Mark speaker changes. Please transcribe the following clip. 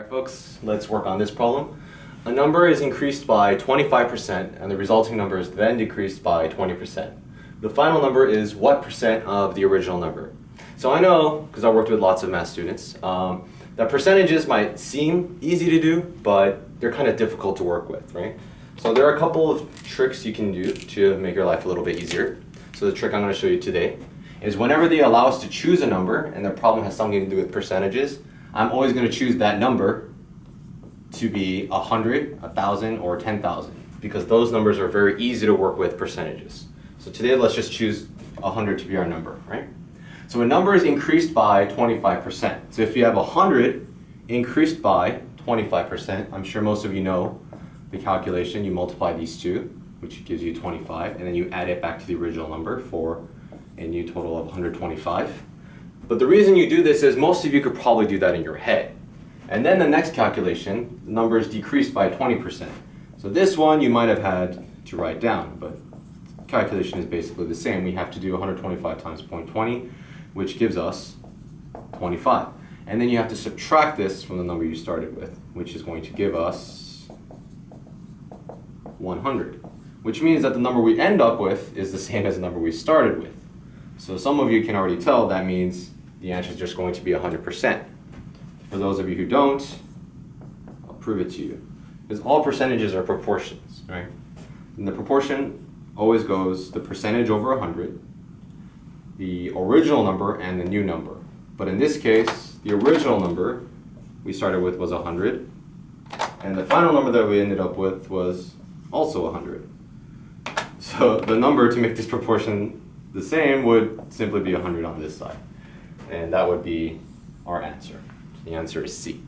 Speaker 1: Alright folks, let's work on this problem. A number is increased by 25% and the resulting number is then decreased by 20%. The final number is what percent of the original number? So I know, because I worked with lots of math students, that percentages might seem easy to do, but they're kind of difficult to work with, right? So there are a couple of tricks you can do to make your life a little bit easier. So the trick I'm going to show you today is whenever they allow us to choose a number and the problem has something to do with percentages, I'm always going to choose that number to be 100, 1,000, or 10,000 because those numbers are very easy to work with percentages. So today let's just choose 100 to be our number, right? So a number is increased by 25%. So if you have 100 increased by 25%, I'm sure most of you know the calculation. You multiply these two, which gives you 25, and then you add it back to the original number for a new total of 125. But the reason you do this is most of you could probably do that in your head. And then the next calculation, the number is decreased by 20%. So this one you might have had to write down, but the calculation is basically the same. We have to do 125 times 0.20, which gives us 25. And then you have to subtract this from the number you started with, which is going to give us 100, which means that the number we end up with is the same as the number we started with. So some of you can already tell that means the answer is just going to be 100%. For those of you who don't, I'll prove it to you. Because all percentages are proportions, right? And the proportion always goes the percentage over 100, the original number, and the new number. But in this case, the original number we started with was 100, and the final number that we ended up with was also 100. So the number to make this proportion the same would simply be 100 on this side. And that would be our answer. The answer is C.